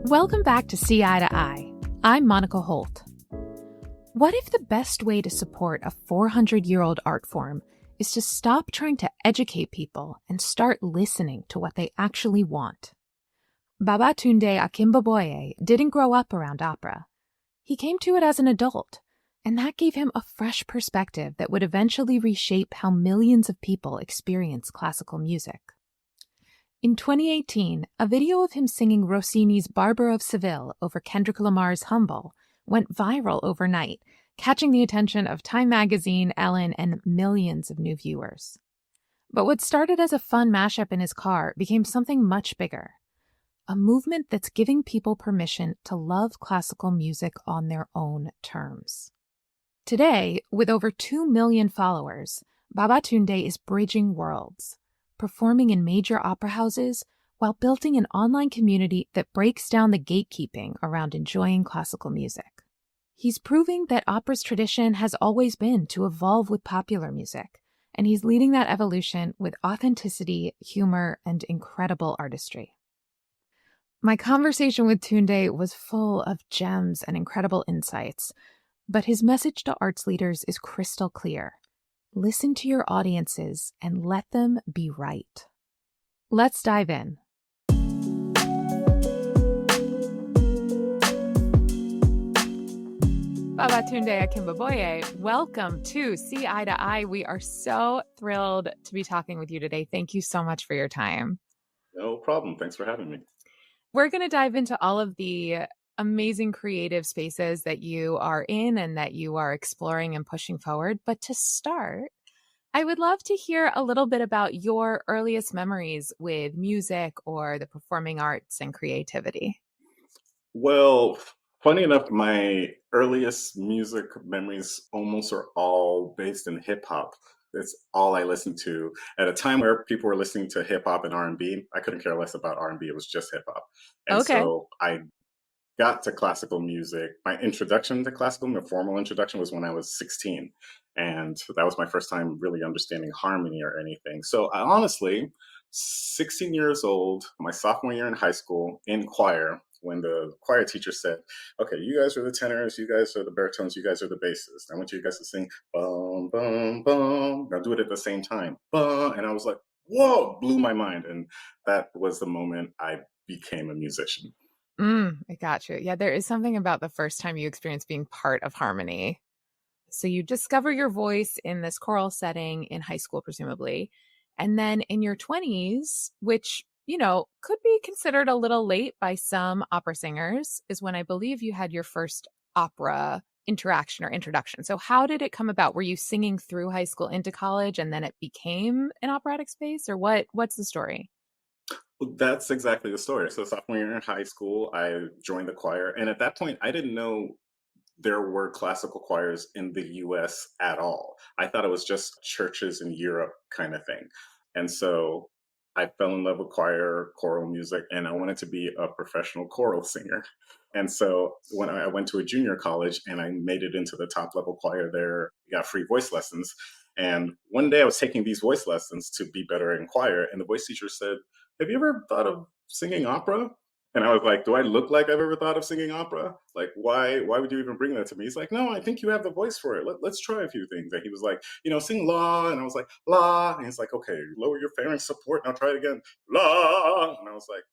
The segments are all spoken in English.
Welcome back to See Eye to Eye. I'm Monica Holt. What if the best way to support a 400-year-old art form is to stop trying to educate people and start listening to what they actually want? Babatunde Akinboboye didn't grow up around opera. He came to it as an adult, and that gave him a fresh perspective that would eventually reshape how millions of people experience classical music. In 2018, a video of him singing Rossini's Barber of Seville over Kendrick Lamar's Humble went viral overnight, catching the attention of Time Magazine, Ellen, and millions of new viewers. But what started as a fun mashup in his car became something much bigger. A movement that's giving people permission to love classical music on their own terms. Today, with over 2 million followers, Babatunde is bridging worlds, performing in major opera houses while building an online community that breaks down the gatekeeping around enjoying classical music. He's proving that opera's tradition has always been to evolve with popular music, and he's leading that evolution with authenticity, humor, and incredible artistry. My conversation with Tunde was full of gems and incredible insights, but his message to arts leaders is crystal clear. Listen to your audiences and let them be right. Let's dive in. Babatunde Akinboboye, welcome to See Eye to Eye. We are so thrilled to be talking with you today. Thank you so much for your time. No problem. Thanks for having me. We're going to dive into all of the amazing creative spaces that you are in and that you are exploring and pushing forward. But to start, I would love to hear a little bit about your earliest memories with music or the performing arts and creativity. Well, funny enough, my earliest music memories almost are all based in hip hop. It's all I listened to at a time where people were listening to hip hop and R&B. I couldn't care less about R&B. It was just hip hop. And Okay. so I got to classical music. My introduction to classical, my formal introduction, was when I was 16. And that was my first time really understanding harmony or anything. So I honestly, 16 years old, my sophomore year in high school, in choir, when the choir teacher said, okay, you guys are the tenors, you guys are the baritones, you guys are the basses. I want you guys to sing, bum, bum, bum. Now do it at the same time. Bum. And I was like, whoa, blew my mind. And that was the moment I became a musician. I got you. Yeah, there is something about the first time you experience being part of harmony. So you discover your voice in this choral setting in high school, presumably. And then in your 20s, which, could be considered a little late by some opera singers, is when I believe you had your first opera interaction or introduction. So how did it come about? Were you singing through high school into college and then it became an operatic space, or what's the story? That's exactly the story. So sophomore year in high school, I joined the choir. And at that point, I didn't know there were classical choirs in the US at all. I thought it was just churches in Europe kind of thing. And so I fell in love with choral music, and I wanted to be a professional choral singer. And so when I went to a junior college and I made it into the top level choir there, got free voice lessons. And one day I was taking these voice lessons to be better in choir, and the voice teacher said, have you ever thought of singing opera? And I was like, do I look like I've ever thought of singing opera? Like, why would you even bring that to me? He's like, no, I think you have the voice for it. Let's try a few things. And he was like, sing la. And I was like, la. And he's like, okay, lower your pharynx support. Now try it again. La. And I was like,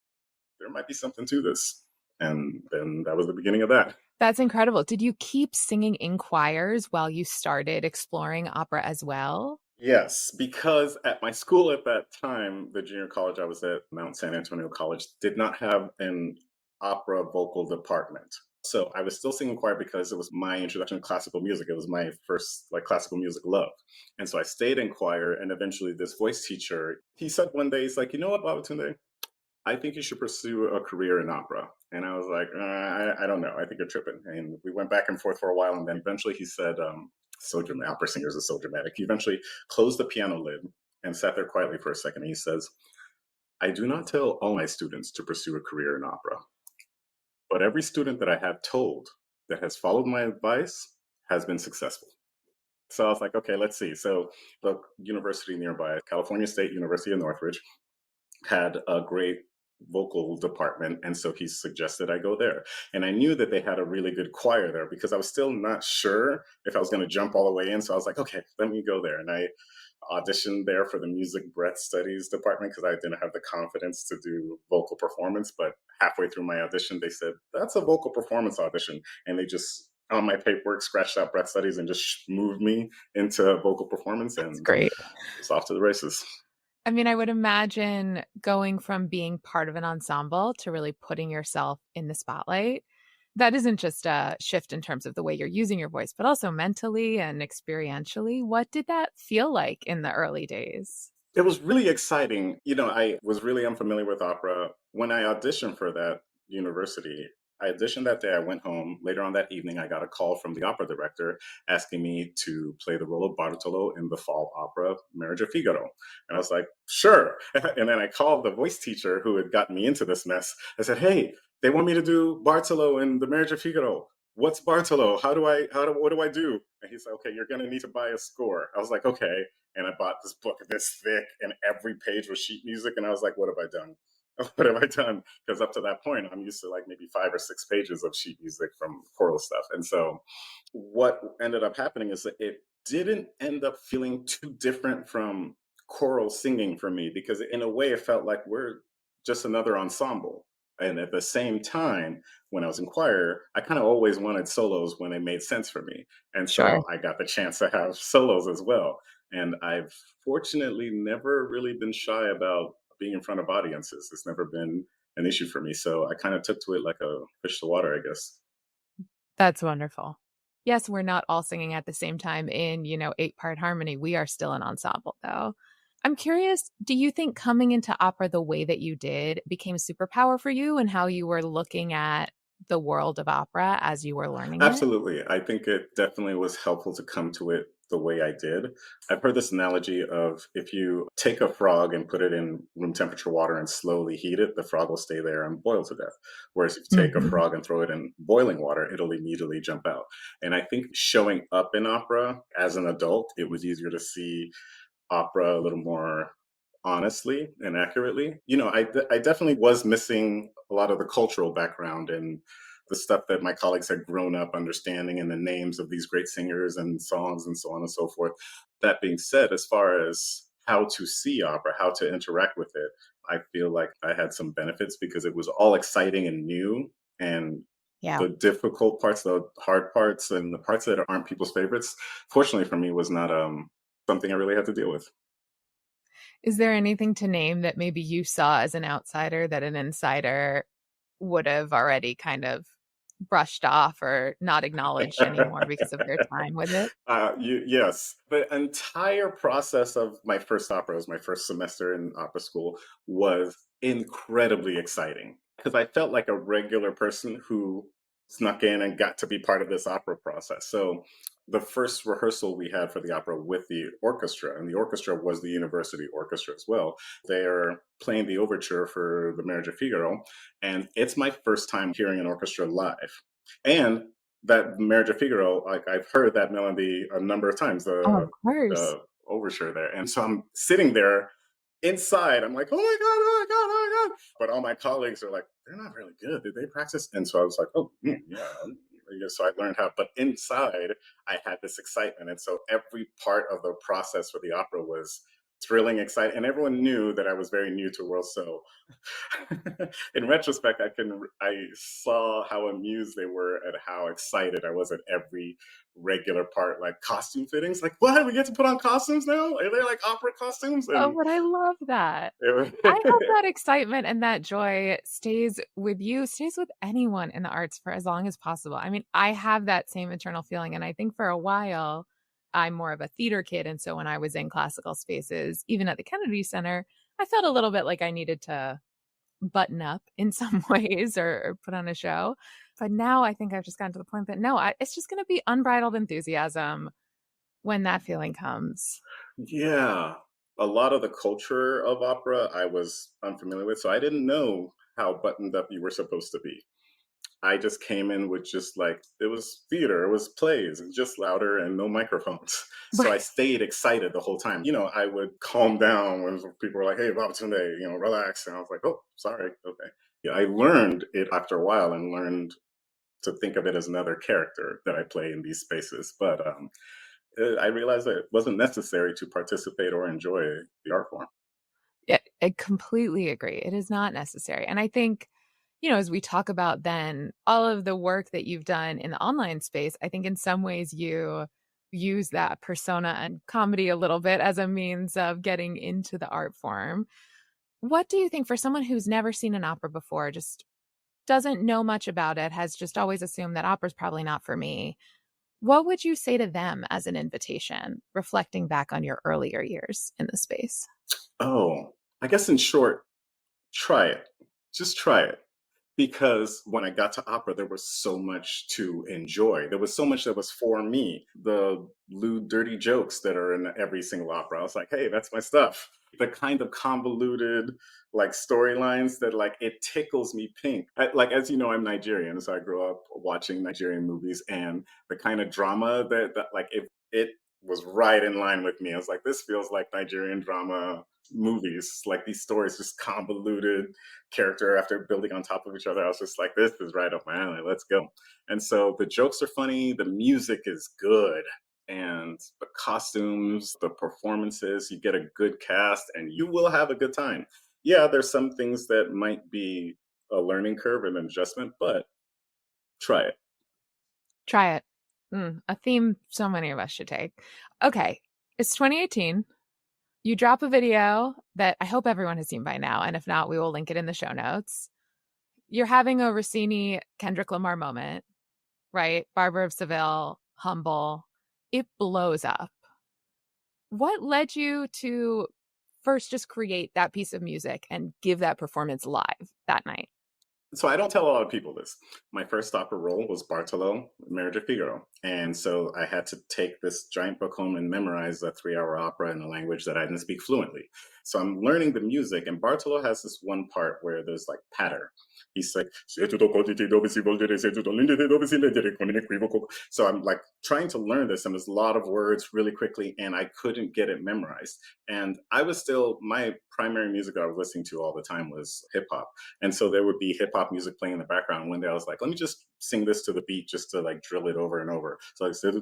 there might be something to this. And then that was the beginning of that. That's incredible. Did you keep singing in choirs while you started exploring opera as well? Yes, because at my school at that time, the junior college I was at, Mount San Antonio College, did not have an opera vocal department. So I was still singing choir because it was my introduction to classical music. It was my first classical music love. And so I stayed in choir, and eventually this voice teacher, he said one day, he's like, you know what, Babatunde? I think you should pursue a career in opera. And I was like, I don't know. I think you're tripping. And we went back and forth for a while. And then eventually he said, so dramatic, opera singers are so dramatic. He eventually closed the piano lid and sat there quietly for a second. And he says, I do not tell all my students to pursue a career in opera, but every student that I have told that has followed my advice has been successful. So I was like, okay, let's see. So the university nearby, California State University of Northridge, had a great vocal department, and so he suggested I go there. And I knew that they had a really good choir there because I was still not sure if I was going to jump all the way in. So I was like, okay, let me go there. And I auditioned there for the music breath studies department because I didn't have the confidence to do vocal performance. But halfway through my audition, they said, that's a vocal performance audition. And they just, on my paperwork, scratched out breath studies and just moved me into vocal performance. That's And great. it's off to the races. I mean, I would imagine going from being part of an ensemble to really putting yourself in the spotlight. That isn't just a shift in terms of the way you're using your voice, but also mentally and experientially. What did that feel like in the early days? It was really exciting. I was really unfamiliar with opera. When I auditioned for that university, I auditioned that day. I went home. Later on that evening, I got a call from the opera director asking me to play the role of Bartolo in the fall opera Marriage of Figaro. And I was like, sure. And then I called the voice teacher who had gotten me into this mess. I said, hey, they want me to do Bartolo in the Marriage of Figaro. What's Bartolo? What do I do? And he said, okay, you're going to need to buy a score. I was like, okay. And I bought this book this thick, and every page was sheet music. And I was like, what have I done? What have I done? Because up to that point, I'm used to like maybe 5 or 6 pages of sheet music from choral stuff. And so what ended up happening is that it didn't end up feeling too different from choral singing for me, because in a way it felt like we're just another ensemble. And at the same time, when I was in choir, I kind of always wanted solos when it made sense for me. And Sure. so I got the chance to have solos as well. And I've fortunately never really been shy about being in front of audiences. It's never been an issue for me. So I kind of took to it like a fish to water, I guess. That's wonderful. Yes, we're not all singing at the same time in, 8-part harmony. We are still an ensemble, though. I'm curious, do you think coming into opera the way that you did became a superpower for you and how you were looking at the world of opera as you were learning it? Absolutely. I think it definitely was helpful to come to it the way I did. I've heard this analogy of if you take a frog and put it in room temperature water and slowly heat it, the frog will stay there and boil to death. Whereas if you take a Mhm. frog and throw it in boiling water, it'll immediately jump out. And I think showing up in opera as an adult, it was easier to see opera a little more honestly and accurately. I definitely was missing a lot of the cultural background and the stuff that my colleagues had grown up understanding, and the names of these great singers and songs and so on and so forth. That being said, as far as how to see opera, how to interact with it, I feel like I had some benefits because it was all exciting and new. And Yeah. the difficult parts, the hard parts, and the parts that aren't people's favorites, fortunately for me, was not something I really had to deal with. Is there anything to name that maybe you saw as an outsider that an insider would have already kind of brushed off or not acknowledged anymore because of their time with it? Yes, the entire process of my first opera, was my first semester in opera school, was incredibly exciting because I felt like a regular person who snuck in and got to be part of this opera process. So the first rehearsal we had for the opera with the orchestra, and the orchestra was the university orchestra as well. They're playing the overture for the Marriage of Figaro, and it's my first time hearing an orchestra live. And that Marriage of Figaro, like I've heard that melody a number of times, Oh, the of course. the overture there. And so I'm sitting there inside. I'm like, oh my god, oh my god, oh my god. But all my colleagues are like, they're not really good. Did they practice? And so I was like, oh yeah. Yeah, so I learned how, but inside I had this excitement. And so every part of the process for the opera was thrilling, exciting, and everyone knew that I was very new to world. So in retrospect, I saw how amused they were at how excited I was at every regular part, like costume fittings. Like, what? We get to put on costumes now? Are they like opera costumes? Oh, And but I love that. I it hope that excitement and that joy stays with you, stays with anyone in the arts for as long as possible. I mean, I have that same internal feeling, and I think for a while, I'm more of a theater kid, and so when I was in classical spaces, even at the Kennedy Center, I felt a little bit like I needed to button up in some ways or put on a show. But now I think I've just gotten to the point that no, it's just going to be unbridled enthusiasm when that feeling comes. yeah, a lot of the culture of opera I was unfamiliar with, so I didn't know how buttoned up you were supposed to be. I just came in with just like, it was theater, it was plays, and just louder and no microphones. So I Right. stayed excited the whole time. I would calm down when people were like, hey, Babatunde, relax. And I was like, oh, sorry. Okay. Yeah, I learned it after a while and learned to think of it as another character that I play in these spaces. But I realized that it wasn't necessary to participate or enjoy the art form. Yeah, I completely agree. It is not necessary. And I think, as we talk about then all of the work that you've done in the online space, I think in some ways you use that persona and comedy a little bit as a means of getting into the art form. What do you think for someone who's never seen an opera before, just doesn't know much about it, has just always assumed that opera's probably not for me? What would you say to them as an invitation, reflecting back on your earlier years in the space? Oh, I guess in short, try it. Just try it. Because when I got to opera, there was so much to enjoy. There was so much that was for me. The lewd, dirty jokes that are in every single opera. I was like, hey, that's my stuff. The kind of convoluted like storylines that like it tickles me pink. Like as you know, I'm Nigerian, so I grew up watching Nigerian movies, and the kind of drama that like it was right in line with me. I was like, this feels like Nigerian drama movies. Like these stories just convoluted character after building on top of each other. I was just like, this is right up my alley. Let's go. And so the jokes are funny, the music is good, and the costumes, the performances, you get a good cast, and you will have a good time. Yeah, there's some things that might be a learning curve and an adjustment, but try it. Try it. A theme so many of us should take. Okay, it's 2018. You drop a video that I hope everyone has seen by now, and if not, we will link it in the show notes. You're having a Rossini Kendrick Lamar moment, right? Barber of Seville, humble. It blows up. What led you to first just create that piece of music and give that performance live that night? So I don't tell a lot of people this. My first opera role was Bartolo, Marriage of Figaro. And so I had to take this giant book home and memorize a 3 hour opera in a language that I didn't speak fluently. So I'm learning the music, and Bartolo has this one part where there's like patter. He's like, "Se tutto coditi dove si volgere, se tutto lindete dove si leggere con inequivoco." So I'm like trying to learn this, and there's a lot of words really quickly, and I couldn't get it memorized. And my primary music I was listening to all the time was hip hop. And so there would be hip hop music playing in the background. One day I was like, let me just sing this to the beat just to like drill it over and over. So I said,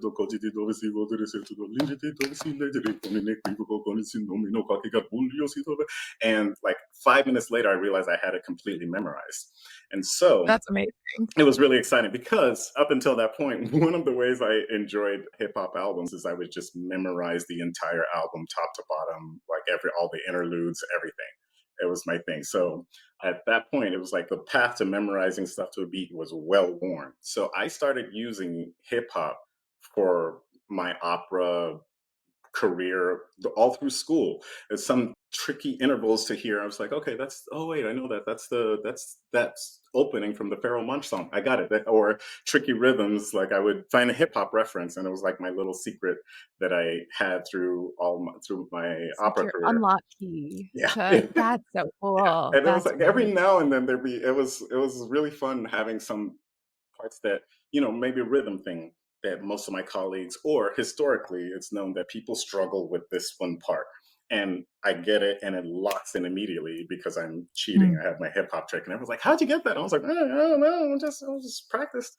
and like 5 minutes later, I realized I had it completely memorized. And so That's amazing. it was really exciting because up until that point, one of the ways I enjoyed hip hop albums is I would just memorize the entire album, top to bottom, like all the interludes, everything. It was my thing. So at that point, it was like the path to memorizing stuff to a beat was well worn. So I started using hip hop for my opera career all through school. There's some tricky intervals to hear. I was like, okay, oh wait, I know that. That's opening from the Pharaoh Munch song. I got it. Or tricky rhythms, like I would find a hip hop reference, and it was like my little secret that I had through my It's like opera your career. unlock key Yeah. to that's so cool. And it was That's like every really now and then it was really fun having some parts that maybe a rhythm thing that most of my colleagues, or historically it's known that people struggle with this one part, and I get it, and it locks in immediately because I'm cheating. Mm. I have my hip hop trick, and everyone's like, how'd you get that? I was like, I don't know, I was just practiced.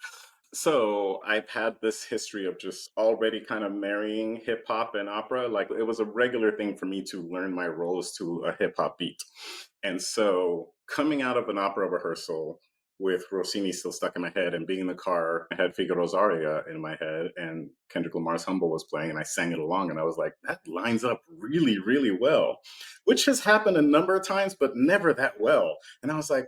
So I've had this history of just already kind of marrying hip hop and opera. Like it was a regular thing for me to learn my roles to a hip hop beat. And so coming out of an opera rehearsal with Rossini still stuck in my head, and being in the car, I had Figaro's aria in my head, and Kendrick Lamar's Humble was playing, and I sang it along, and I was like, that lines up really, really well, which has happened a number of times, but never that well. And I was like,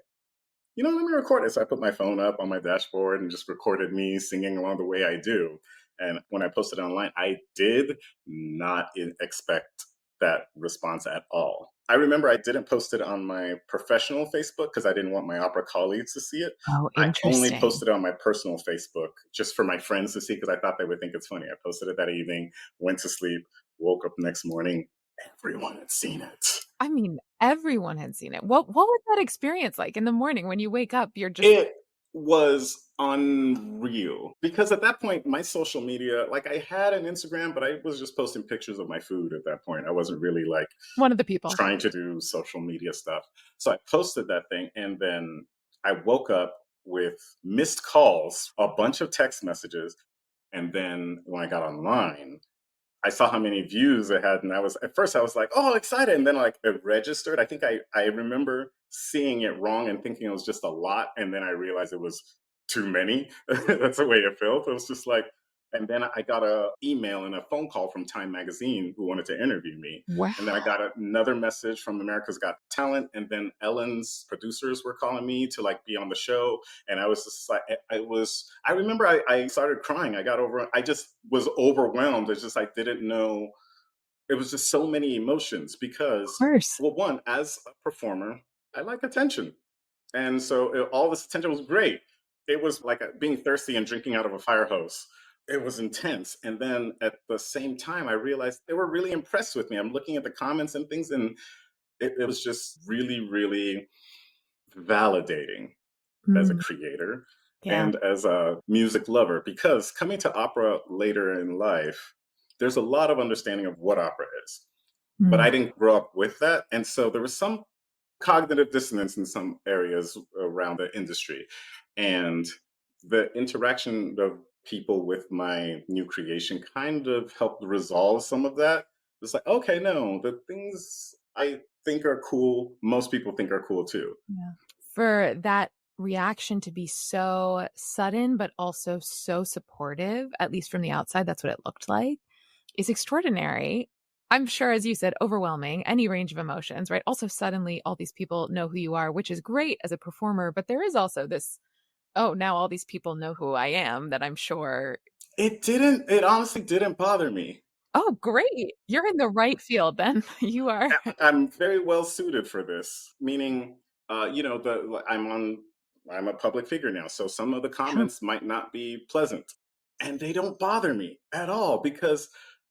let me record it. So I put my phone up on my dashboard and just recorded me singing along the way I do. And when I posted it online, I did not expect that response at all. I remember I didn't post it on my professional Facebook because I didn't want my opera colleagues to see it. Oh, I only interesting. posted it on my personal Facebook just for my friends to see because I thought they would think it's funny. I posted it that evening, went to sleep, woke up next morning, everyone had seen it. I mean, everyone had seen it. What was that experience like in the morning when you wake up? You're just It was unreal because at that point my social media, like I had an Instagram, but I was just posting pictures of my food at that point. I wasn't really like One of the people. trying to do social media stuff. So I posted that thing and then I woke up with missed calls, a bunch of text messages, and then when I got online, I saw how many views it had, and I was at first I was like, "Oh, excited!" And then like it registered. I think I remember seeing it wrong and thinking it was just a lot, and then I realized it was too many. That's the way it felt. It was just like, and then I got a email and a phone call from Time Magazine who wanted to interview me, and then I Wow. got another message from America's Got Talent, and then Ellen's producers were calling me to like be on the show, and I was just like, I was. I remember I started crying. I got over. I just was overwhelmed. It's just I didn't know. It was just so many emotions Of because, course. well, one, as a performer, I like attention, and so all this attention was great. It was like being thirsty and drinking out of a fire hose. It was intense, and then at the same time, I realized they were really impressed with me. I'm looking at the comments and things, and it was just really, really validating as a Mm, creator yeah. and as a music lover because coming to opera later in life, there's a lot of understanding of what opera is. But Mm, I didn't grow up with that. And so there was some cognitive dissonance in some areas around the industry. And the interaction of people with my new creation kind of helped resolve some of that. It's like, okay, no, the things I think are cool, most people think are cool too. yeah. For that reaction to be so sudden, but also so supportive, at least from the outside, that's what it looked like, is extraordinary. I'm sure, as you said, overwhelming, any range of emotions, right? Also, suddenly all these people know who you are, which is great as a performer, but there is also this, oh, now all these people know who I am that I'm sure. It honestly didn't bother me. Oh, great. You're in the right field then. You are. I'm very well suited for this, meaning, I'm a public figure now, so some of the Yeah. comments might not be pleasant, and they don't bother me at all because,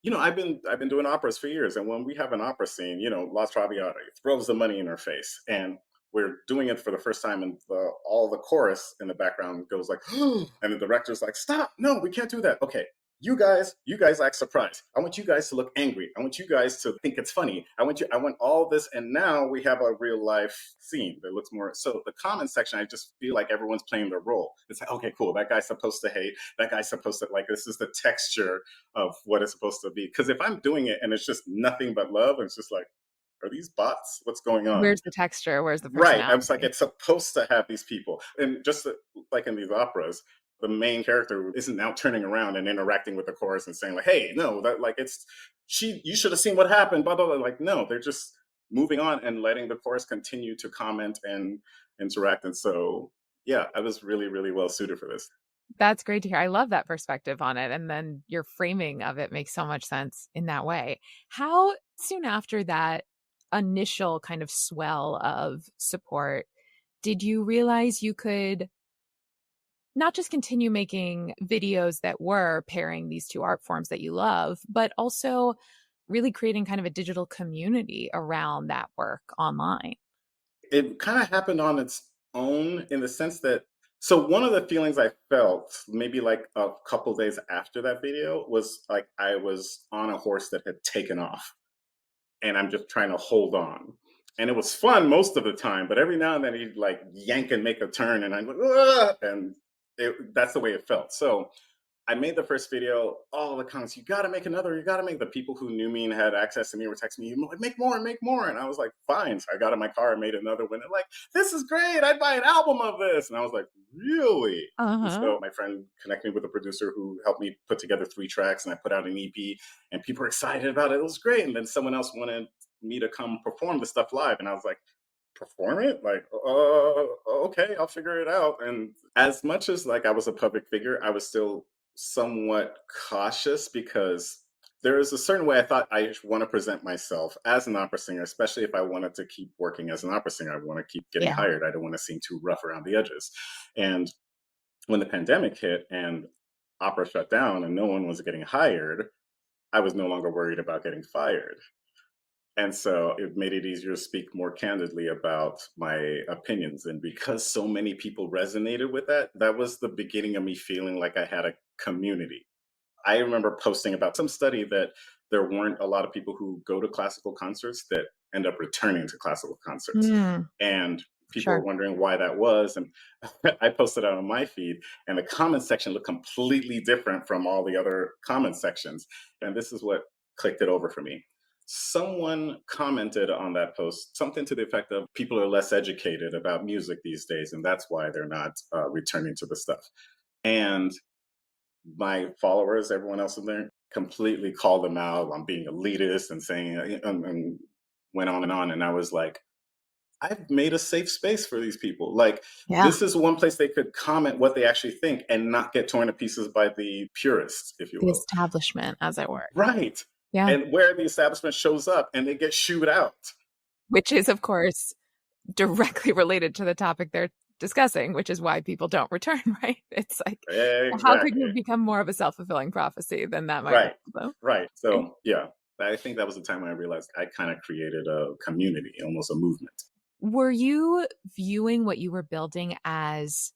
I've been doing operas for years, and when we have an opera scene, La Traviata throws the money in her face, and we're doing it for the first time, and all the chorus in the background goes like, and the director's like, "Stop! No, we can't do that." Okay, you guys act surprised. I want you guys to look angry. I want you guys to think it's funny. I want all this. And now we have a real life scene that looks more. So the comment section, I just feel like everyone's playing their role. It's like, okay, cool. That guy's supposed to hate. That guy's supposed to like, this is the texture of what it's supposed to be. Because if I'm doing it and it's just nothing but love, it's just like, are these bots? What's going on? Where's the texture? Where's the Right. I was like, personality? it's supposed to have these people. And just like in these operas, the main character isn't now turning around and interacting with the chorus and saying, like, hey, no, that like you should have seen what happened, blah, blah, blah. Like, no, they're just moving on and letting the chorus continue to comment and interact. And so, yeah, I was really, really well suited for this. That's great to hear. I love that perspective on it. And then your framing of it makes so much sense in that way. How soon after that initial kind of swell of support did you realize you could not just continue making videos that were pairing these two art forms that you love, but also really creating kind of a digital community around that work online? It kind of happened on its own in the sense that so one of the feelings I felt maybe like a couple days after that video was like I was on a horse that had taken off and I'm just trying to hold on. And it was fun most of the time, but every now and then he'd like yank and make a turn and I'm like, "Ugh," and that's the way it felt. So I made the first video, all the comments, you gotta make another, you gotta make the people who knew me and had access to me were texting me, like, make more, make more. And I was like, fine. So I got in my car and made another one. And like, this is great. I'd buy an album of this. And I was like, really? And Uh-huh. so my friend connected me with a producer who helped me put together 3 tracks and I put out an EP and people were excited about it. It was great. And then someone else wanted me to come perform the stuff live. And I was like, perform it like okay, I'll figure it out. And as much as like I was a public figure, I was still somewhat cautious because there is a certain way I thought I want to present myself as an opera singer, especially if I wanted to keep working as an opera singer. I want to keep getting Yeah. hired. I don't want to seem too rough around the edges. And when the pandemic hit and opera shut down and no one was getting hired, I was no longer worried about getting fired. And so it made it easier to speak more candidly about my opinions. And because so many people resonated with that, that was the beginning of me feeling like I had a community. I remember posting about some study that there weren't a lot of people who go to classical concerts that end up returning to classical concerts. Mm, And people were sure. wondering why that was. And I posted it on my feed, and the comment section looked completely different from all the other comment sections. And this is what clicked it over for me. Someone commented on that post something to the effect of people are less educated about music these days, and that's why they're not returning to the stuff. And my followers, everyone else in there, completely called them out on being elitist and saying, and went on and on. And I was like, I've made a safe space for these people. Like, Yeah. this is one place they could comment what they actually think and not get torn to pieces by the purists, if you The will. establishment, as it were. Right. Yeah. And where the establishment shows up and they get shooed out. Which is, of course, directly related to the topic they're discussing, which is why people don't return, right? It's like, how could you Exactly. become more of a self-fulfilling prophecy than that might Right. also? Right. Right. So, yeah, I think that was the time when I realized I kind of created a community, almost a movement. Were you viewing what you were building as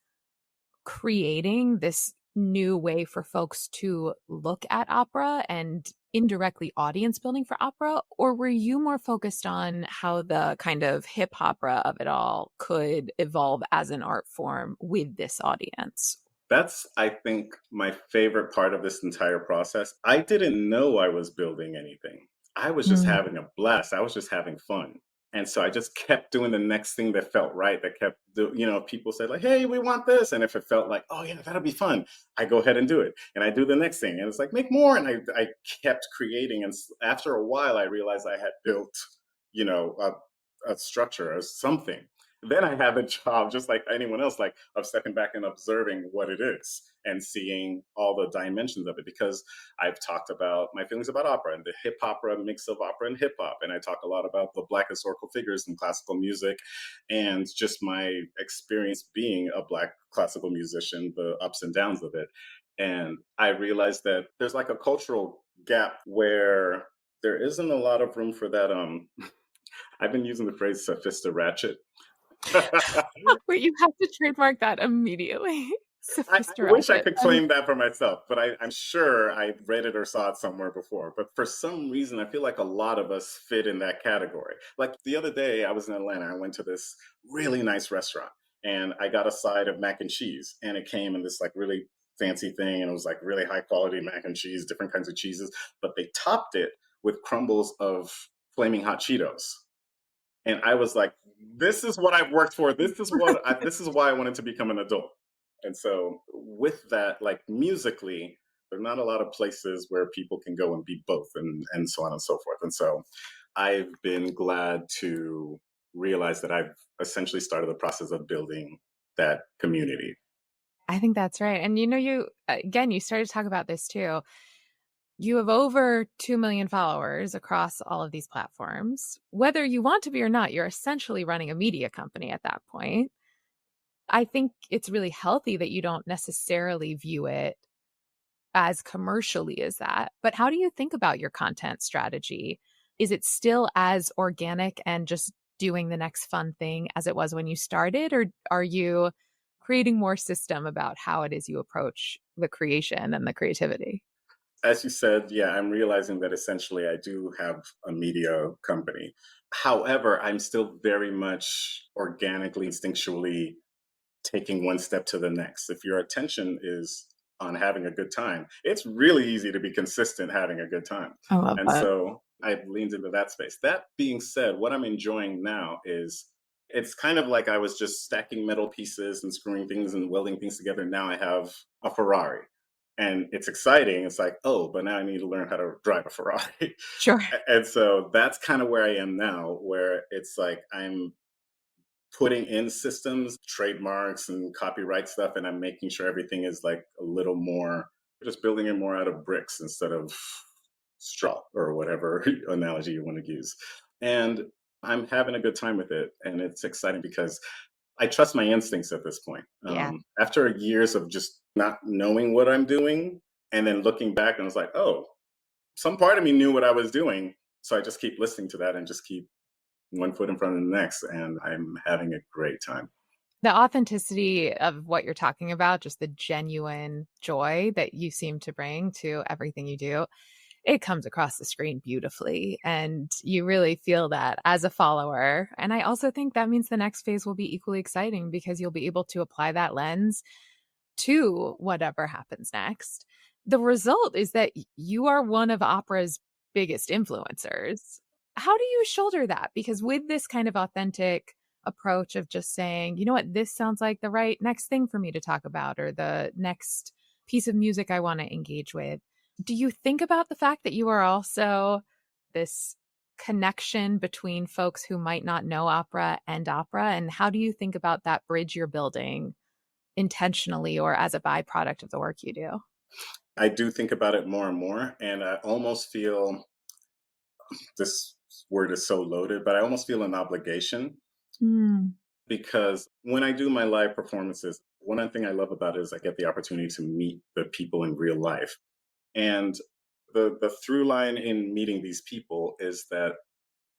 creating this new way for folks to look at opera and indirectly audience building for opera? Or were you more focused on how the kind of hip opera of it all could evolve as an art form with this audience? That's, I think, my favorite part of this entire process. I didn't know I was building anything. I was just Mm, having a blast. I was just having fun. And so I just kept doing the next thing that felt right. That kept, people said like, "Hey, we want this," and if it felt like, "Oh yeah, that'll be fun," I go ahead and do it, and I do the next thing, and it's like, "Make more," and I kept creating. And after a while, I realized I had built, you know, a structure or something. Then I have a job, just like anyone else, like of stepping back and observing what it is and seeing all the dimensions of it. Because I've talked about my feelings about opera and the hip opera mix of opera and hip hop. And I talk a lot about the Black historical figures in classical music and just my experience being a Black classical musician, the ups and downs of it. And I realized that there's like a cultural gap where there isn't a lot of room for that. I've been using the phrase sophista ratchet. wait, you have to trademark that immediately. I wish I Sophisticated. could claim that for myself, but I'm sure I read it or saw it somewhere before. But for some reason, I feel like a lot of us fit in that category. Like the other day, I was in Atlanta. I went to this really nice restaurant and I got a side of mac and cheese. And it came in this like really fancy thing. And it was like really high quality mac and cheese, different kinds of cheeses. But they topped it with crumbles of flaming hot Cheetos. And I was like, this is what I've worked for. This is why I wanted to become an adult. And so with that, like musically, there are not a lot of places where people can go and be both and so on and so forth. And so I've been glad to realize that I've essentially started the process of building that community. I think that's right. And again, you started to talk about this too. You have over 2 million followers across all of these platforms. Whether you want to be or not, you're essentially running a media company at that point. I think it's really healthy that you don't necessarily view it as commercially as that. But how do you think about your content strategy? Is it still as organic and just doing the next fun thing as it was when you started? Or are you creating more system about how it is you approach the creation and the creativity? As you said, yeah, I'm realizing that essentially I do have a media company. However, I'm still very much organically, instinctually taking one step to the next. If your attention is on having a good time, it's really easy to be consistent having a good time. I love And that. so I've leaned into that space. That being said, what I'm enjoying now is it's kind of like I was just stacking metal pieces and screwing things and welding things together. Now I have a Ferrari. And it's exciting. It's like, oh, but now I need to learn how to drive a Ferrari. Sure. And so that's kind of where I am now, where it's like I'm putting in systems, trademarks, and copyright stuff, and I'm making sure everything is like a little more, just building it more out of bricks instead of straw or whatever analogy you want to use. And I'm having a good time with it, and it's exciting because I trust my instincts at this point. Yeah. After years of just not knowing what I'm doing, and then looking back, and I was like, oh, some part of me knew what I was doing, So I just keep listening to that and just keep one foot in front of the next, and I'm having a great time. The authenticity of what you're talking about, just the genuine joy that you seem to bring to everything you do, it comes across the screen beautifully. And you really feel that as a follower. And I also think that means the next phase will be equally exciting because you'll be able to apply that lens to whatever happens next. The result is that you are one of opera's biggest influencers. How do you shoulder that? Because with this kind of authentic approach of just saying, you know what, this sounds like the right next thing for me to talk about or the next piece of music I want to engage with, do you think about the fact that you are also this connection between folks who might not know opera and opera? And how do you think about that bridge you're building intentionally or as a byproduct of the work you do? I do think about it more and more, and I almost feel this word is so loaded, but I almost feel an obligation Mm. because when I do my live performances, one thing I love about it is I get the opportunity to meet the people in real life. And the through line in meeting these people is that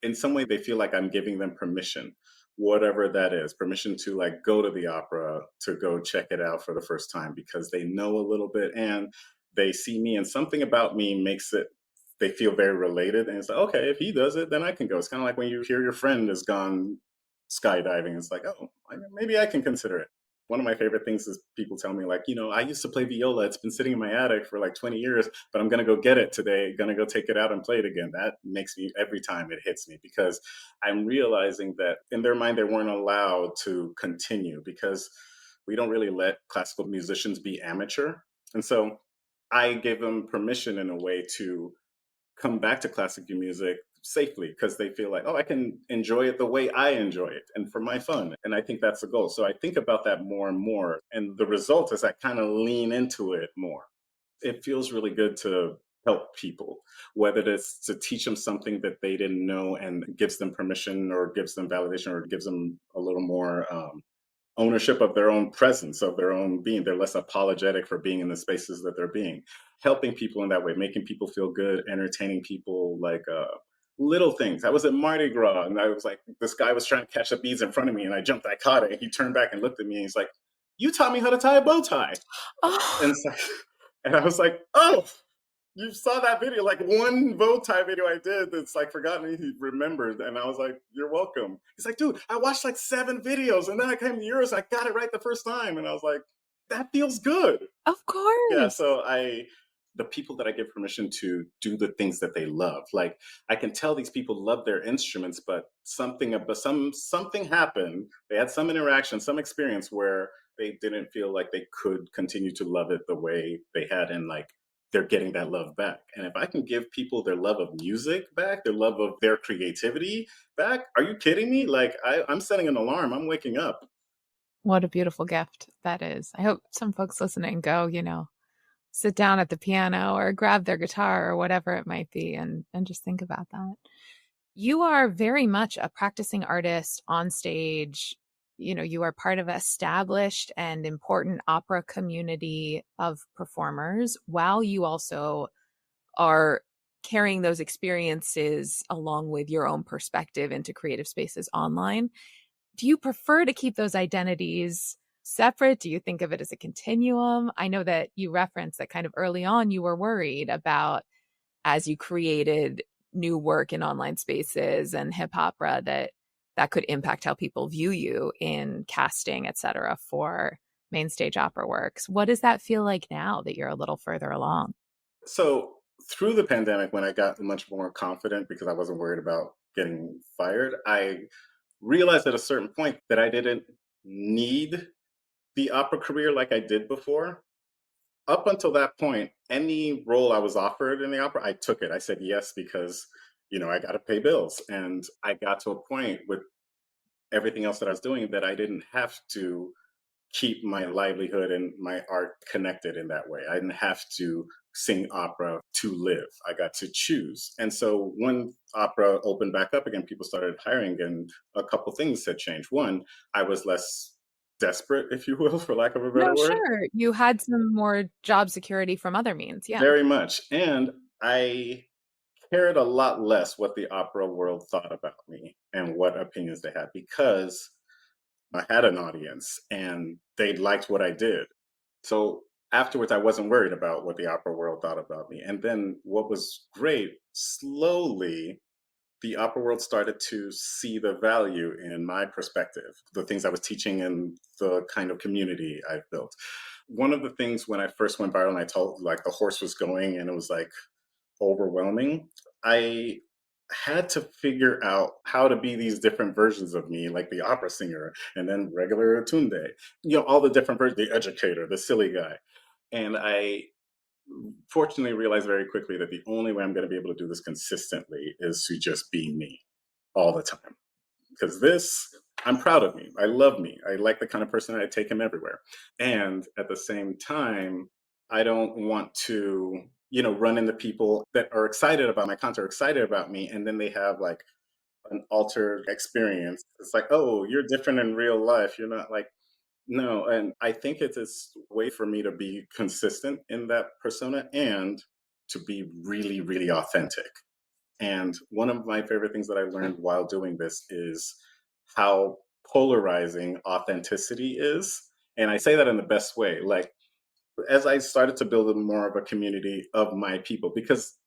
in some way they feel like I'm giving them permission, whatever that is, permission to like go to the opera, to go check it out for the first time because they know a little bit and they see me and something about me makes it they feel very related and it's like, okay, if he does it, then I can go. It's kind of like when you hear your friend has gone skydiving. It's like, oh, maybe I can consider it. One of my favorite things is people tell me like, I used to play viola. It's been sitting in my attic for like 20 years, but I'm going to go get it today. Going to go take it out and play it again. That makes me every time it hits me because I'm realizing that in their mind, they weren't allowed to continue because we don't really let classical musicians be amateur. And so I gave them permission in a way to come back to classical music safely because they feel like, oh, I can enjoy it the way I enjoy it and for my fun. And I think that's the goal. So I think about that more and more. And the result is I kind of lean into it more. It feels really good to help people, whether it's to teach them something that they didn't know and gives them permission or gives them validation or gives them a little more ownership of their own presence, of their own being. They're less apologetic for being in the spaces that they're being, helping people in that way, making people feel good, entertaining people, like little things. I was at Mardi Gras and I was like, this guy was trying to catch the beads in front of me and I jumped, I caught it. And he turned back and looked at me and he's like, you taught me how to tie a bow tie. And, Oh, it's like, and I was like, oh, you saw that video, like one bow tie video I did that's like forgotten, he remembered. And I was like, you're welcome. He's like, dude, I watched like 7 videos and then I came to yours. I got it right the first time. And I was like, that feels good. of Yeah. course. So the people that I give permission to do the things that they love, like I can tell these people love their instruments, but something happened. They had some interaction, some experience where they didn't feel like they could continue to love it the way they had. And like, they're getting that love back. And if I can give people their love of music back, their love of their creativity back, are you kidding me? Like I'm setting an alarm. I'm waking up. What a beautiful gift that is. I hope some folks listening go, sit down at the piano or grab their guitar or whatever it might be and just think about that. You are very much a practicing artist on stage. You are part of an established and important opera community of performers, while you also are carrying those experiences along with your own perspective into creative spaces online. Do you prefer to keep those identities separate? Do you think of it as a continuum? I know that you referenced that kind of early on you were worried about, as you created new work in online spaces and hip opera, that could impact how people view you in casting, et cetera, for main stage opera works. What does that feel like now that you're a little further along? So through the pandemic, when I got much more confident because I wasn't worried about getting fired, I realized at a certain point that I didn't need the opera career like I did before. Up until that point, any role I was offered in the opera, I took it. I said yes because, I got to pay bills. And I got to a point with everything else that I was doing that I didn't have to keep my livelihood and my art connected in that way. I didn't have to sing opera to live. I got to choose. And so when opera opened back up again, people started hiring, and a couple things had changed. One, I was less desperate, if you will, for lack of a No, better word. sure. You had some more job security from other means. Yeah. Very much. And I cared a lot less what the opera world thought about me and what opinions they had because I had an audience and they liked what I did. So afterwards, I wasn't worried about what the opera world thought about me. And then what was great, slowly, the opera world started to see the value in my perspective, the things I was teaching and the kind of community I've built. One of the things when I first went viral and I told like the horse was going and it was like overwhelming, I had to figure out how to be these different versions of me, like the opera singer and then regular Tunde, all the different versions, the educator, the silly guy. And I fortunately realized very quickly that the only way I'm going to be able to do this consistently is to just be me all the time. Because this, I'm proud of me. I love me. I like the kind of person I take him everywhere. And at the same time, I don't want to, run into people that are excited about my content, are excited about me, and then they have like an altered experience. It's like, oh, you're different in real life. You're not like, no. And I think it's this way for me to be consistent in that persona and to be really, really authentic. And one of my favorite things that I learned while doing this is how polarizing authenticity is. And I say that in the best way. Like, as I started to build more of a community of my people, because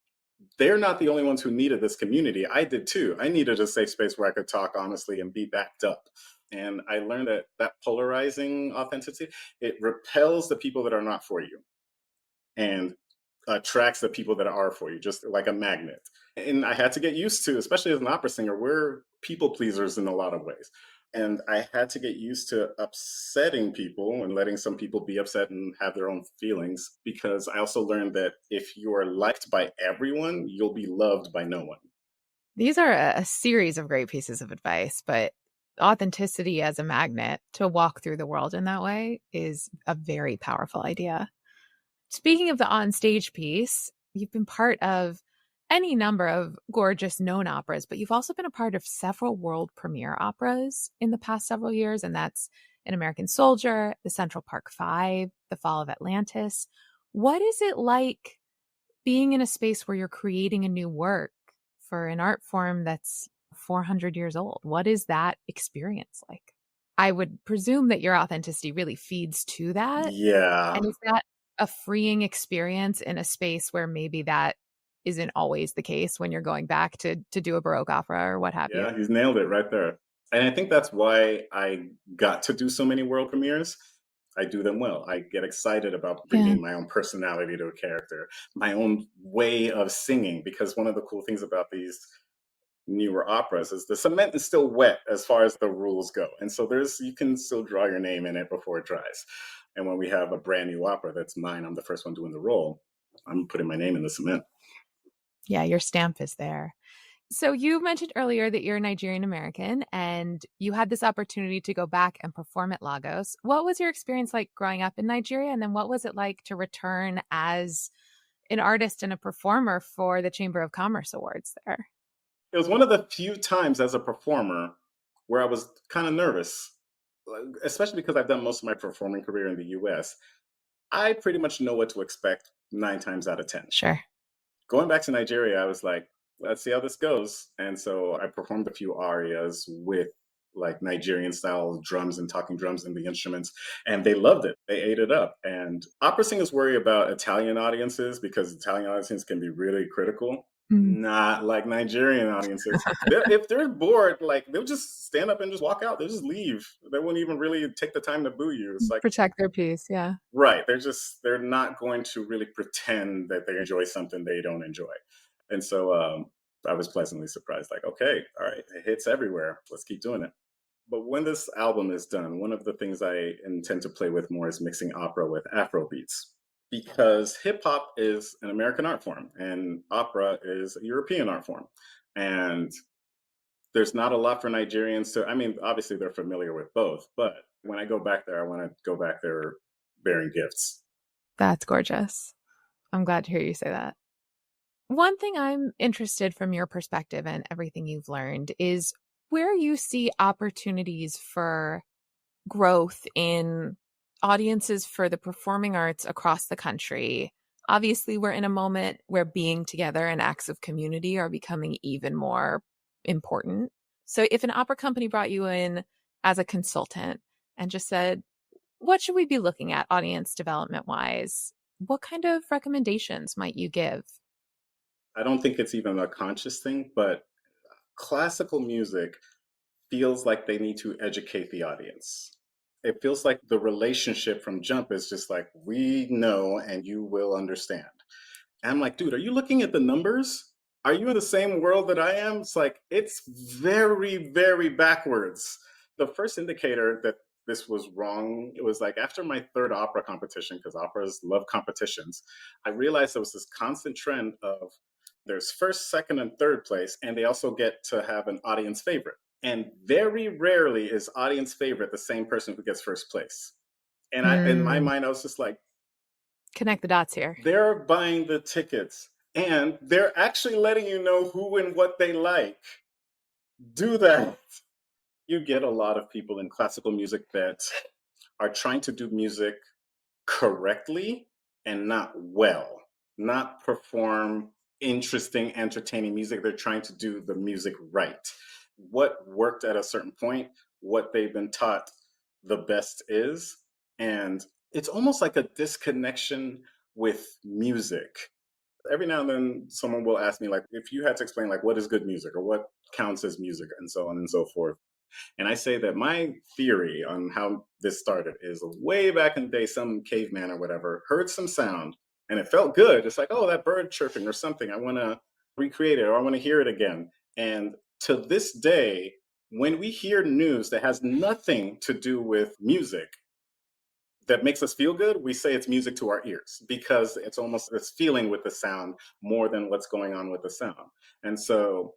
they're not the only ones who needed this community. I did too. I needed a safe space where I could talk honestly and be backed up. And I learned that polarizing authenticity, it repels the people that are not for you and attracts the people that are for you, just like a magnet. And I had to get used to, especially as an opera singer, we're people pleasers in a lot of ways. And I had to get used to upsetting people and letting some people be upset and have their own feelings, because I also learned that if you are liked by everyone, you'll be loved by no one. These are a series of great pieces of advice, but authenticity as a magnet to walk through the world in that way is a very powerful idea. Speaking of the on-stage piece, you've been part of any number of gorgeous known operas, but you've also been a part of several world premiere operas in the past several years, and that's An American Soldier, The Central Park Five, The Fall of Atlantis. What is it like being in a space where you're creating a new work for an art form that's 400 years old? What is that experience like? I would presume that your authenticity really feeds to that. Yeah. And is that a freeing experience in a space where maybe that isn't always the case when you're going back to do a Baroque opera or what have you? Yeah, he's nailed it right there. And I think that's why I got to do so many world premieres. I do them well. I get excited about Yeah. bringing my own personality to a character, my own way of singing, because one of the cool things about these newer operas is the cement is still wet as far as the rules go. And so you can still draw your name in it before it dries. And when we have a brand new opera that's mine, I'm the first one doing the role, I'm putting my name in the cement. Yeah, your stamp is there. So you mentioned earlier that you're Nigerian American and you had this opportunity to go back and perform at Lagos. What was your experience like growing up in Nigeria? And then what was it like to return as an artist and a performer for the Chamber of Commerce Awards there? It was one of the few times as a performer where I was kind of nervous, especially because I've done most of my performing career in the US. I pretty much know what to expect 9 times out of 10. Sure. Going back to Nigeria, I was like, let's see how this goes. And so I performed a few arias with like Nigerian style drums and talking drums and the instruments, and they loved it. They ate it up. And opera singers worry about Italian audiences because Italian audiences can be really critical. Mm. Not like Nigerian audiences. If they're bored, like they'll just stand up and just walk out. They'll just leave. They won't even really take the time to boo you. It's like, Protect their peace. Yeah. right. They're not going to really pretend that they enjoy something they don't enjoy. And so I was pleasantly surprised, like, okay, all right, it hits everywhere. Let's keep doing it. But when this album is done, one of the things I intend to play with more is mixing opera with Afro beats. Because hip hop is an American art form and opera is a European art form. And there's not a lot for Nigerians to, I mean, obviously they're familiar with both, but when I go back there, I want to go back there bearing gifts. That's gorgeous. I'm glad to hear you say that. One thing I'm interested from your perspective and everything you've learned is where you see opportunities for growth in audiences for the performing arts across the country Obviously, we're in a moment where being together and acts of community are becoming even more important. So, if an opera company brought you in as a consultant and just said, what should we be looking at audience development wise? What kind of recommendations might you give? I don't think it's even a conscious thing, but classical music feels like they need to educate the audience. It feels like the relationship from jump is just like, we know and you will understand. And I'm like, dude, are you looking at the numbers? Are you in the same world that I am? It's like, it's very, very backwards. The first indicator that this was wrong, it was like after my third opera competition, because operas love competitions, I realized there was this constant trend of there's first, second, and third place, and they also get to have an audience favorite. And very rarely is audience favorite the same person who gets first place. And in my Hmm. mind, I was just like, Connect the dots here. they're buying the tickets and they're actually letting you know who and what they like. Do that. You get a lot of people in classical music that are trying to do music correctly and not well, not perform interesting, entertaining music. They're trying to do the music right. What worked at a certain point, what they've been taught the best is. And it's almost like a disconnection with music. Every now and then someone will ask me like if you had to explain like what is good music or what counts as music and so on and so forth, and I say that my theory on how this started is way back in the day, some caveman or whatever heard some sound and it felt good. It's like, oh, that bird chirping or something. I want to recreate it or I want to hear it again. And to this day, when we hear news that has nothing to do with music, that makes us feel good, we say it's music to our ears because it's almost this feeling with the sound more than what's going on with the sound. And so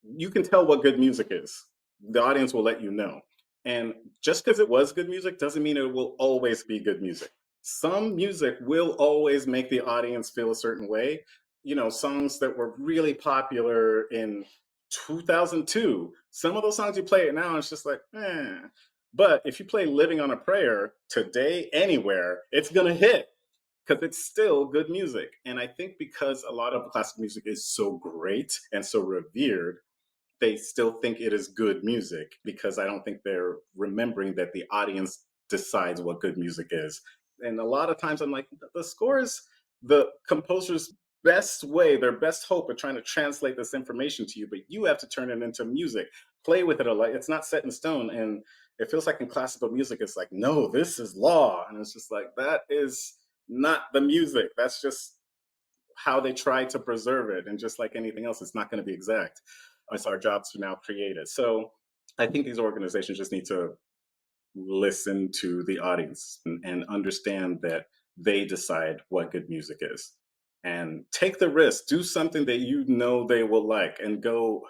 you can tell what good music is. The audience will let you know. And just because it was good music doesn't mean it will always be good music. Some music will always make the audience feel a certain way. You know, songs that were really popular in 2002, some of those songs you play it now, it's just like, eh. But if you play Living on a Prayer today, anywhere, it's going to hit because it's still good music. And I think because a lot of classical music is so great and so revered, they still think it is good music because I don't think they're remembering that the audience decides what good music is. And a lot of times I'm like, the score is the composer's best way, their best hope at trying to translate this information to you, but you have to turn it into music. Play with it a lot. It's not set in stone. And it feels like in classical music, it's like, no, this is law. And it's just like, that is not the music. That's just how they try to preserve it. And just like anything else, it's not going to be exact. It's our job to now create it. So I think these organizations just need to listen to the audience and understand that they decide what good music is. And take the risk, do something that you know they will like, and go.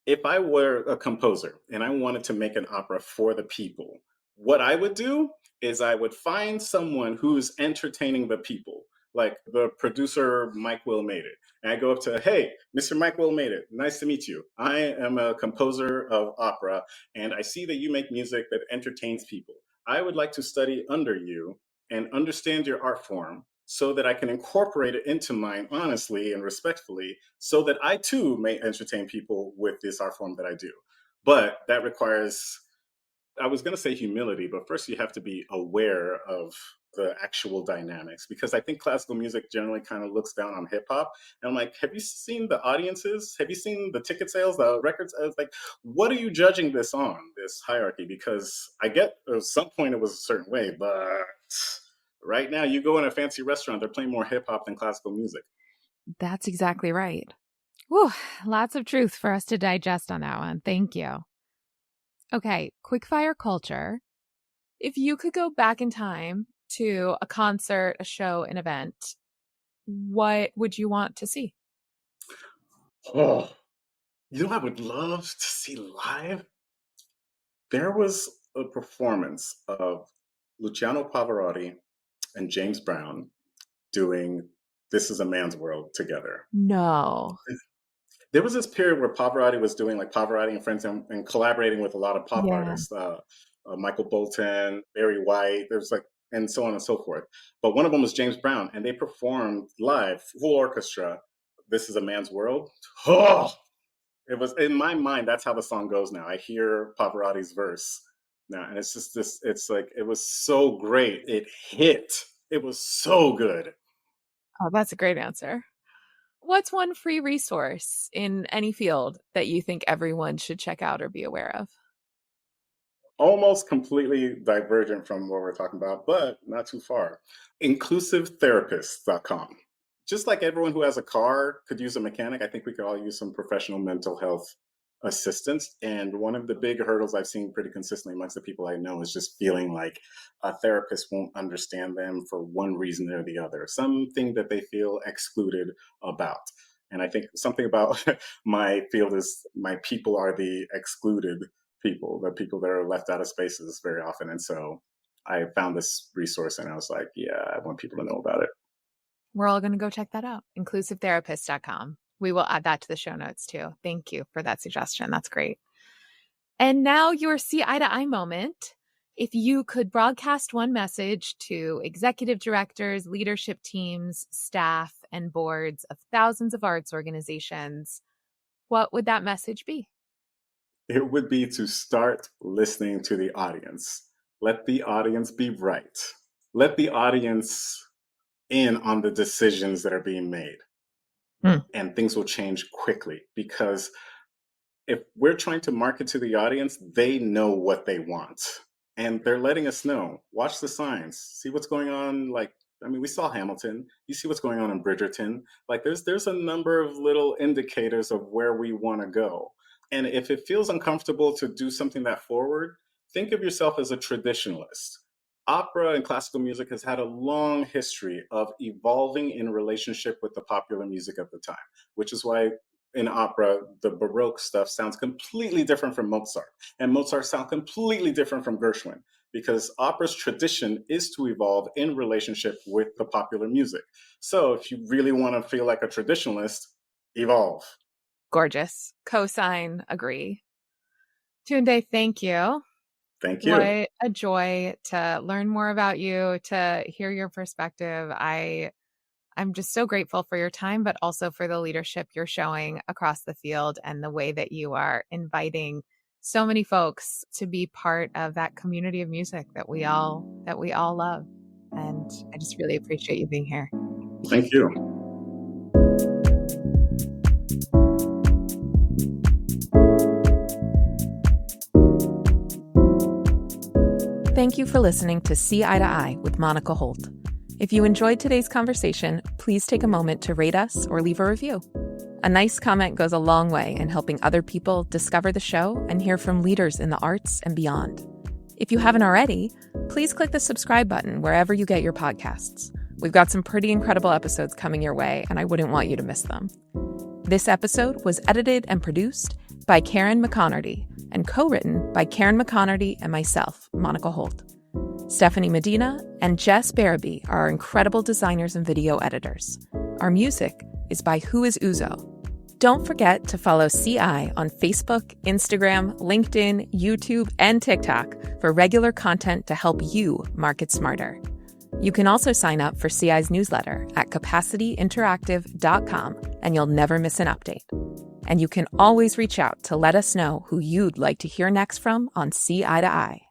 If I were a composer and I wanted to make an opera for the people, what I would do is I would find someone who's entertaining the people. Like the producer, Mike Will made it. And I go up to, hey, Mr. Mike Will made it. Nice to meet you. I am a composer of opera, and I see that you make music that entertains people. I would like to study under you and understand your art form so that I can incorporate it into mine honestly and respectfully so that I too may entertain people with this art form that I do. But that requires, I was going to say humility, but first you have to be aware of the actual dynamics because I think classical music generally kind of looks down on hip hop. And I'm like, have you seen the audiences? Have you seen the ticket sales, the records? I was like, what are you judging this on, this hierarchy? Because I get at some point it was a certain way, but right now you go in a fancy restaurant, they're playing more hip hop than classical music. That's exactly right. Whew, lots of truth for us to digest on that one. Thank you. Okay, quickfire culture. If you could go back in time to a concert, a show, an event, what would you want to see? Oh, you know, I would love to see live. There was a performance of Luciano Pavarotti and James Brown doing This Is a Man's World together. No. There was this period where Pavarotti was doing like Pavarotti and Friends and collaborating with a lot of pop Yeah. artists, Michael Bolton, Barry White. There was like and so on and so forth. But one of them was James Brown, and they performed live, full orchestra, This Is a Man's World. Oh, it was, in my mind, that's how the song goes now. I hear Pavarotti's verse now, and it's just this, it's like, it was so great. It hit. It was so good. Oh, that's a great answer. What's one free resource in any field that you think everyone should check out or be aware of? Almost completely divergent from what we're talking about, but not too far. Inclusivetherapists.com. Just like everyone who has a car could use a mechanic, I think we could all use some professional mental health assistance. And one of the big hurdles I've seen pretty consistently amongst the people I know is just feeling like a therapist won't understand them for one reason or the other, something that they feel excluded about. And I think something about my field is my people are the excluded people, the people that are left out of spaces very often. And so I found this resource and I was like, yeah, I want people to know about it. We're all going to go check that out. Inclusivetherapists.com. We will add that to the show notes too. Thank you for that suggestion. That's great. And now your see eye to eye moment. If you could broadcast one message to executive directors, leadership teams, staff, and boards of thousands of arts organizations, what would that message be? It would be to start listening to the audience. Let the audience be right. Let the audience in on the decisions that are being made. And things will change quickly, because if we're trying to market to the audience, they know what they want. And they're letting us know. Watch the signs. See what's going on. Like, I mean, we saw Hamilton. You see what's going on in Bridgerton. Like, there's a number of little indicators of where we want to go. And if it feels uncomfortable to do something that forward, think of yourself as a traditionalist. Opera and classical music has had a long history of evolving in relationship with the popular music of the time, which is why in opera, the Baroque stuff sounds completely different from Mozart, and Mozart sounds completely different from Gershwin, because opera's tradition is to evolve in relationship with the popular music. So if you really want to feel like a traditionalist, evolve. Gorgeous. Cosign, agree. Tunde, thank you. Thank you. What a joy to learn more about you, to hear your perspective. I'm just so grateful for your time, but also for the leadership you're showing across the field and the way that you are inviting so many folks to be part of that community of music that we all love. And I just really appreciate you being here. Thank you. Thank you for listening to See Eye to Eye with Monica Holt. If you enjoyed today's conversation, please take a moment to rate us or leave a review. A nice comment goes a long way in helping other people discover the show and hear from leaders in the arts and beyond. If you haven't already, please click the subscribe button wherever you get your podcasts. We've got some pretty incredible episodes coming your way, and I wouldn't want you to miss them. This episode was edited and produced by Karen McConerty and co-written by Karen McConerty and myself, Monica Holt. Stephanie Medina and Jess Barabee are our incredible designers and video editors. Our music is by Who Is Uzo. Don't forget to follow CI on Facebook, Instagram, LinkedIn, YouTube, and TikTok for regular content to help you market smarter. You can also sign up for CI's newsletter at capacityinteractive.com, and you'll never miss an update. And you can always reach out to let us know who you'd like to hear next from on See Eye to Eye.